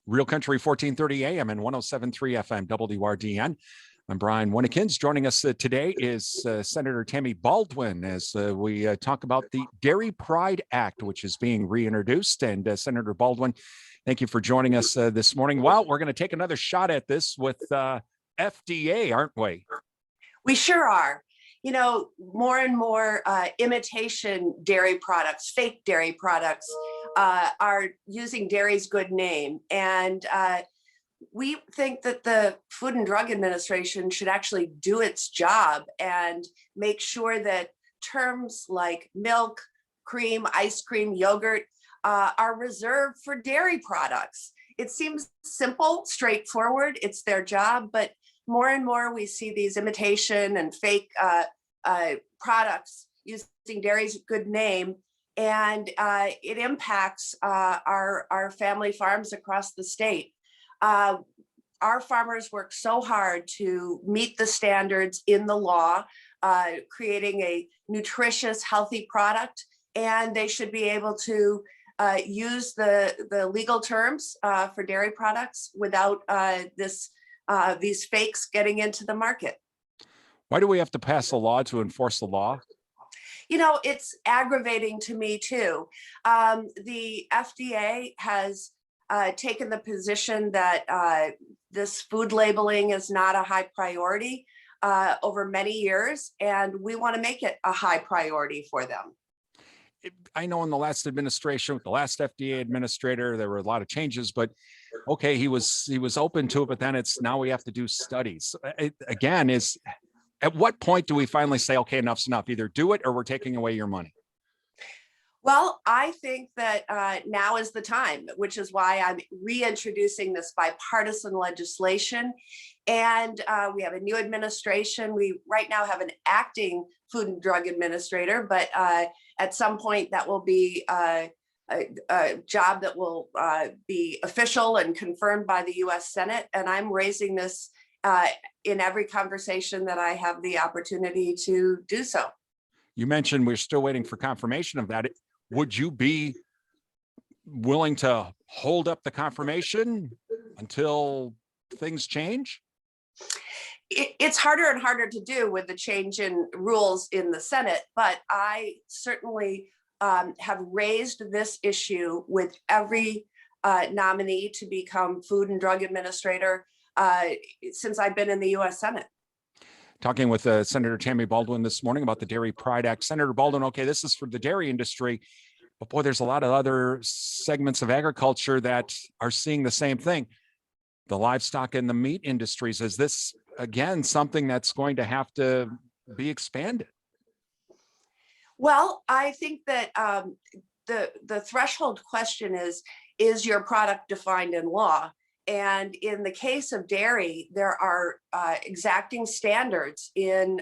Real Country 1430 AM and 107.3 FM WRDN. I'm Brian Winnekins. Joining us today is Senator Tammy Baldwin as we talk about the Dairy Pride Act, which is being reintroduced. And Senator Baldwin, thank you for joining us this morning. Well, we're going to take another shot at this with FDA, aren't we? We sure are. You know, more and more imitation dairy products, fake dairy products are using dairy's good name. And we think that the Food and Drug Administration should actually do its job and make sure that terms like milk, cream, ice cream, yogurt are reserved for dairy products. It seems simple, straightforward. It's their job, but more and more we see these imitation and fake products using dairy's good name, and it impacts our family farms across the state. Our farmers work so hard to meet the standards in the law, creating a nutritious, healthy product, and they should be able to use the legal terms for dairy products without these fakes getting into the market. Why do we have to pass a law to enforce the law? You know, it's aggravating to me too. The FDA has taken the position that this food labeling is not a high priority over many years, and we want to make it a high priority for them. I know in the last administration, with the last FDA administrator, there were a lot of changes, but okay, he was open to it, but then it's now we have to do studies. Again, at what point do we finally say, okay, enough's enough, either do it or we're taking away your money? Well, I think that now is the time, which is why I'm reintroducing this bipartisan legislation. And we have a new administration. We right now have an acting Food and Drug Administrator, but at some point that will be a job that will be official and confirmed by the US Senate. And I'm raising this in every conversation that I have the opportunity to do so. You mentioned we're still waiting for confirmation of that. Would you be willing to hold up the confirmation until things change? It's harder and harder to do with the change in rules in the Senate, but I certainly have raised this issue with every nominee to become Food and Drug Administrator since I've been in the US Senate. Talking with Senator Tammy Baldwin this morning about the Dairy Pride Act. Senator Baldwin, okay, this is for the dairy industry, but boy, there's a lot of other segments of agriculture that are seeing the same thing. The livestock and the meat industries. Is this, again, something that's going to have to be expanded? Well, I think that the threshold question is your product defined in law? And in the case of dairy, there are exacting standards in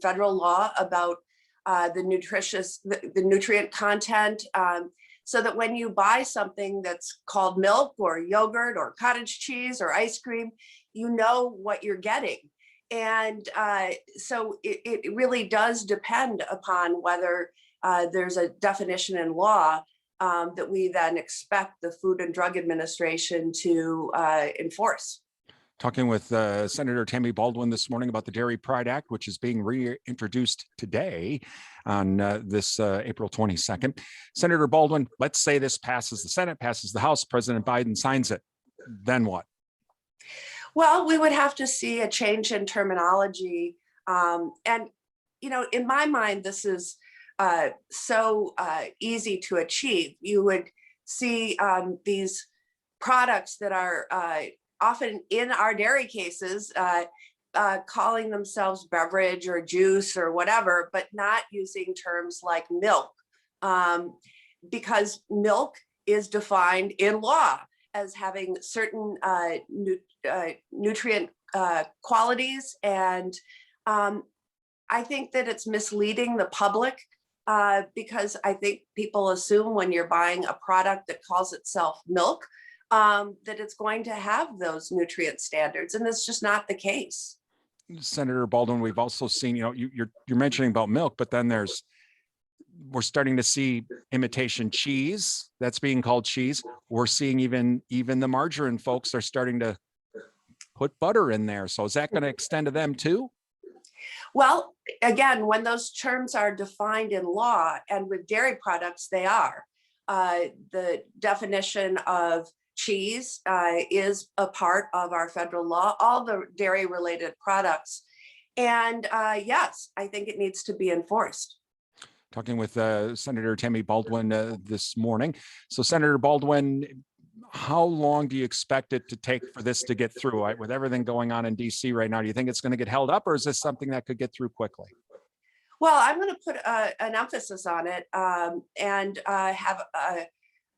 federal law about the nutrient content, so that when you buy something that's called milk or yogurt or cottage cheese or ice cream, you know what you're getting. And so it really does depend upon whether there's a definition in law that we then expect the Food and Drug Administration to enforce. Talking with Senator Tammy Baldwin this morning about the Dairy Pride Act, which is being reintroduced today on this April 22nd. Senator Baldwin, let's say this passes the Senate, passes the House, President Biden signs it. Then what? Well, we would have to see a change in terminology. And, you know, in my mind, this is so easy to achieve. You would see these products that are often in our dairy cases calling themselves beverage or juice or whatever, but not using terms like milk, because milk is defined in law as having certain nutrient qualities. And I think that it's misleading the public because I think people assume when you're buying a product that calls itself milk, that it's going to have those nutrient standards, and it's just not the case. Senator Baldwin, we've also seen, you're mentioning about milk, but then there's we're starting to see imitation cheese that's being called cheese. We're seeing even the margarine folks are starting to put butter in there. So is that going to extend to them too? Well, again, when those terms are defined in law, and with dairy products, they are. The definition of cheese is a part of our federal law, all the dairy related products. And yes, I think it needs to be enforced. Talking with Senator Tammy Baldwin this morning. So Senator Baldwin, how long do you expect it to take for this to get through? With everything going on in DC right now, do you think it's going to get held up, or is this something that could get through quickly? Well, I'm going to put an emphasis on it and have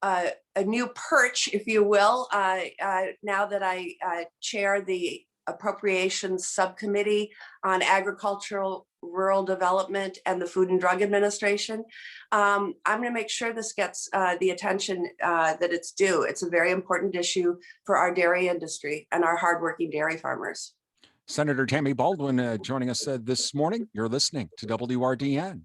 a new perch, if you will, now that I chair the Appropriations Subcommittee on Agricultural, Rural Development, and the Food and Drug Administration. I'm going to make sure this gets the attention that it's due. It's a very important issue for our dairy industry and our hardworking dairy farmers. Senator Tammy Baldwin joining us this morning. You're listening to WRDN.